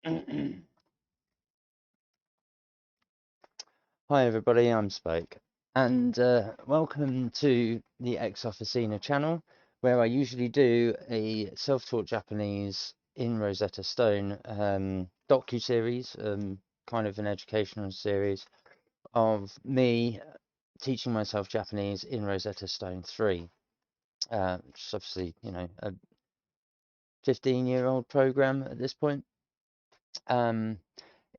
Hi everybody, I'm Spoke, and welcome to the Ex Officina channel, where I usually do a self-taught Japanese in Rosetta Stone docu-series, kind of an educational series of me teaching myself Japanese in Rosetta Stone 3. Which is obviously, a 15-year-old program at this point. Um,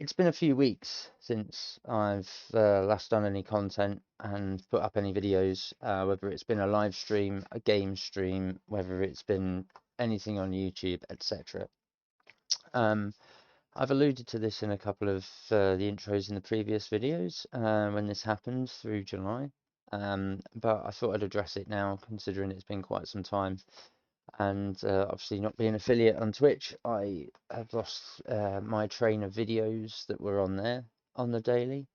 It's been a few weeks since I've last done any content and put up any videos, whether it's been a live stream, a game stream, whether it's been anything on YouTube, etc. Um, I've alluded to this in a couple of the intros in the previous videos when this happened through July, but I thought I'd address it now, considering it's been quite some time. And obviously, not being affiliate on Twitch, I have lost my train of videos that were on there on the daily.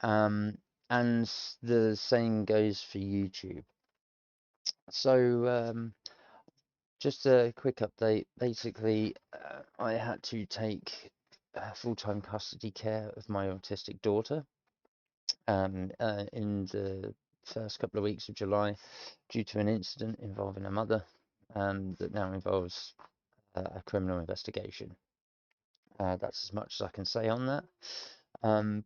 Um, and the same goes for YouTube. So, just a quick update. Basically, I had to take full-time custody care of my autistic daughter in the first couple of weeks of July due to an incident involving a mother that now involves a criminal investigation. That's as much as I can say on that.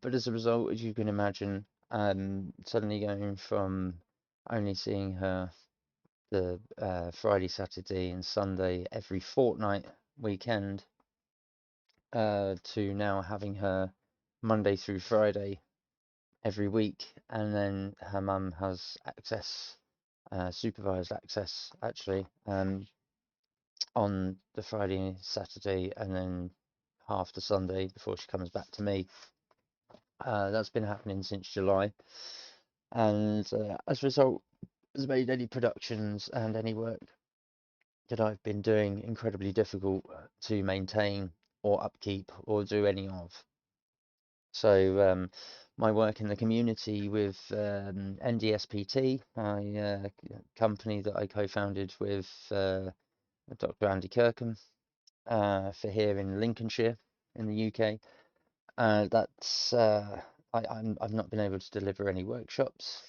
But as a result, as you can imagine, suddenly going from only seeing her the Friday, Saturday, and Sunday every fortnight weekend to now having her Monday through Friday every week, and then her mum has access, supervised access actually, on the Friday, Saturday, and then half the Sunday before she comes back to me. That's been happening since July, and as a result, has made any productions and any work that I've been doing incredibly difficult to maintain or upkeep or do any of. So, my work in the community with NDSPT, my company that I co-founded with Dr. Andy Kirkham for here in Lincolnshire in the UK. That's I've not been able to deliver any workshops.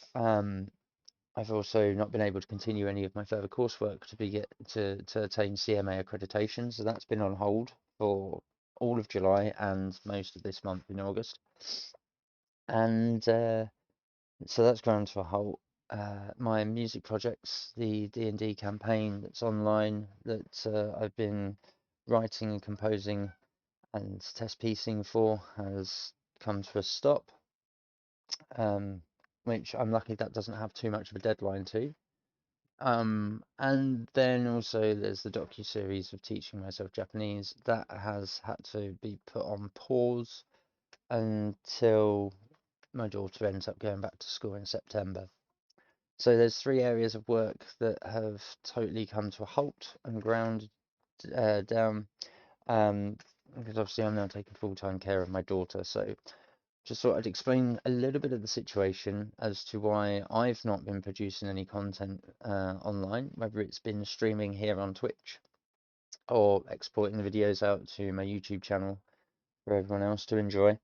I've also not been able to continue any of my further coursework to attain CMA accreditation, so that's been on hold for all of July and most of this month in August. And so that's ground to a halt. My music projects, the D&D campaign that's online that I've been writing and composing and test piecing for has come to a stop, um, which I'm lucky that doesn't have too much of a deadline to. And then also there's the docu-series of teaching myself Japanese that has had to be put on pause until my daughter ends up going back to school in September. So there's three areas of work that have totally come to a halt and ground down. Because obviously I'm now taking full-time care of my daughter, so just thought I'd explain a little bit of the situation as to why I've not been producing any content online, whether it's been streaming here on Twitch or exporting the videos out to my YouTube channel for everyone else to enjoy.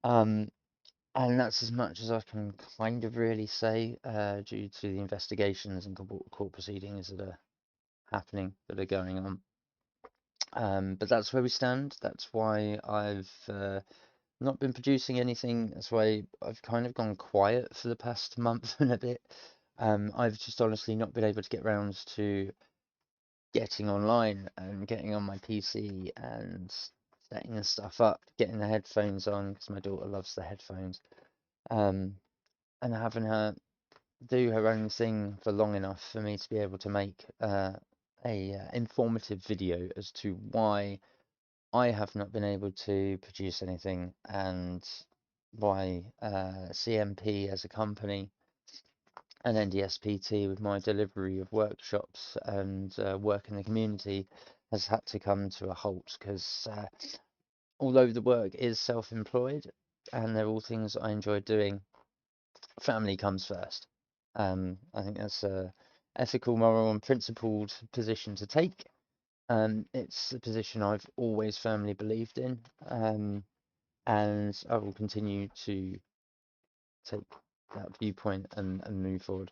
Um, and that's as much as I can kind of really say due to the investigations and court proceedings that are happening, that are going on. But that's where we stand. That's why I've not been producing anything. That's why I've kind of gone quiet for the past month and a bit. I've just honestly not been able to get round to getting online and getting on my PC and setting the stuff up, getting the headphones on because my daughter loves the headphones, um, and having her do her own thing for long enough for me to be able to make a informative video as to why I have not been able to produce anything and why CMP as a company and NDSPT with my delivery of workshops and work in the community has had to come to a halt because although the work is self-employed and they're all things I enjoy doing, family comes first. I think that's a ethical, moral, and principled position to take. It's a position I've always firmly believed in, and I will continue to take that viewpoint and move forward.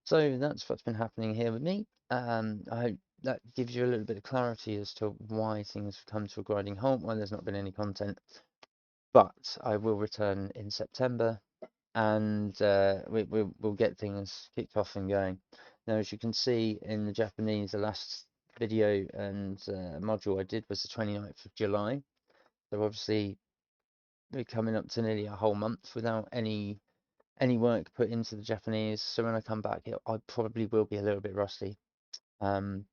So that's what's been happening here with me. I hope that gives you a little bit of clarity as to why things have come to a grinding halt, why there's not been any content. But I will return in September, and we'll get things kicked off and going. Now, as you can see in the Japanese, the last video and module I did was the 29th of July. So obviously we're coming up to nearly a whole month without any work put into the Japanese. So when I come back, I probably will be a little bit rusty. I'm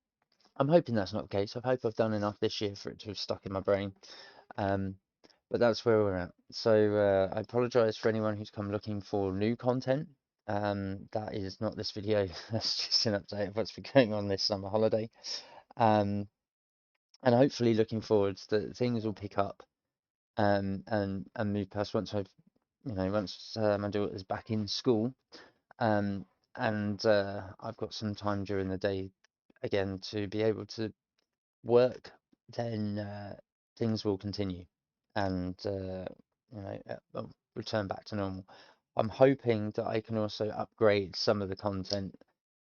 hoping that's not the case. I hope I've done enough this year for it to have stuck in my brain. But that's where we're at. So I apologise for anyone who's come looking for new content. That is not this video. That's just an update of what's been going on this summer holiday. And hopefully looking forward that things will pick up and move past once once my daughter's back in school. And I've got some time during the day again to be able to work, then things will continue and return back to normal. I'm hoping that I can also upgrade some of the content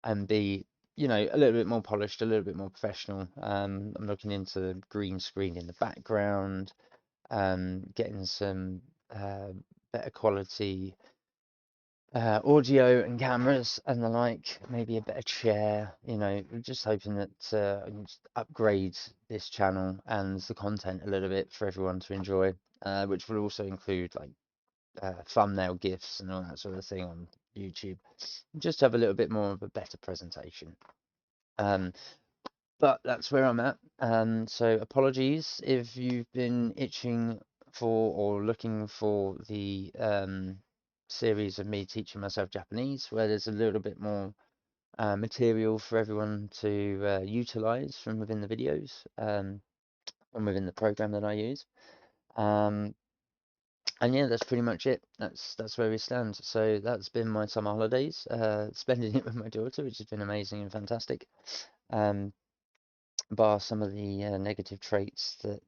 and be, a little bit more polished, a little bit more professional. I'm looking into green screen in the background, getting some better quality audio and cameras and the like, maybe a better chair, just hoping that I can just upgrade this channel and the content a little bit for everyone to enjoy, which will also include like thumbnail GIFs and all that sort of thing on YouTube. Just have a little bit more of a better presentation. But that's where I'm at. So apologies if you've been itching for or looking for the series of me teaching myself Japanese, where there's a little bit more material for everyone to utilize from within the videos and within the program that I use. And yeah, that's pretty much it. That's where we stand. So that's been my summer holidays, spending it with my daughter, which has been amazing and fantastic. Bar some of the negative traits that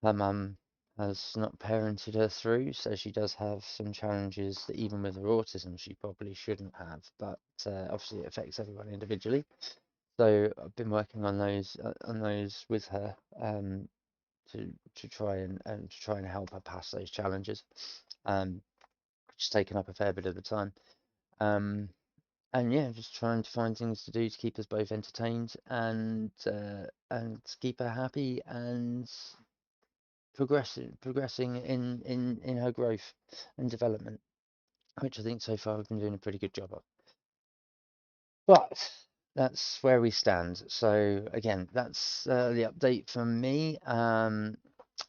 her mum has not parented her through. So she does have some challenges that even with her autism she probably shouldn't have, but obviously it affects everyone individually. So I've been working on those with her to try and help her pass those challenges, which has taken up a fair bit of the time. And yeah, just trying to find things to do to keep us both entertained and keep her happy and progressing in her growth and development, which I think so far we've been doing a pretty good job of. But that's where we stand. So again, that's the update from me. I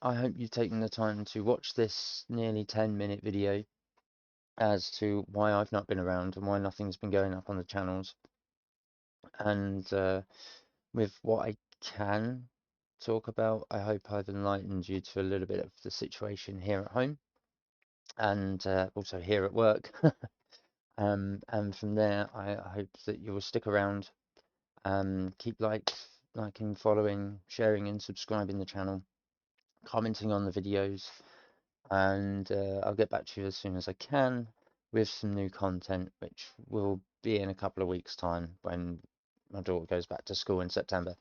hope you've taken the time to watch this nearly 10-minute video as to why I've not been around and why nothing's been going up on the channels. And with what I can talk about, I hope I've enlightened you to a little bit of the situation here at home and also here at work. And from there, I hope that you will stick around, keep liking, following, sharing, and subscribing the channel, commenting on the videos, and I'll get back to you as soon as I can with some new content, which will be in a couple of weeks' time when my daughter goes back to school in September.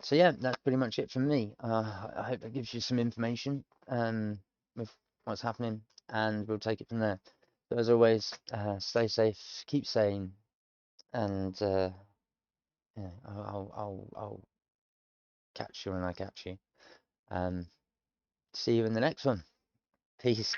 So yeah, that's pretty much it from me. I hope that gives you some information with what's happening, and we'll take it from there. So as always, stay safe, keep sane, and yeah, I'll catch you when I catch you. See you in the next one. Peace.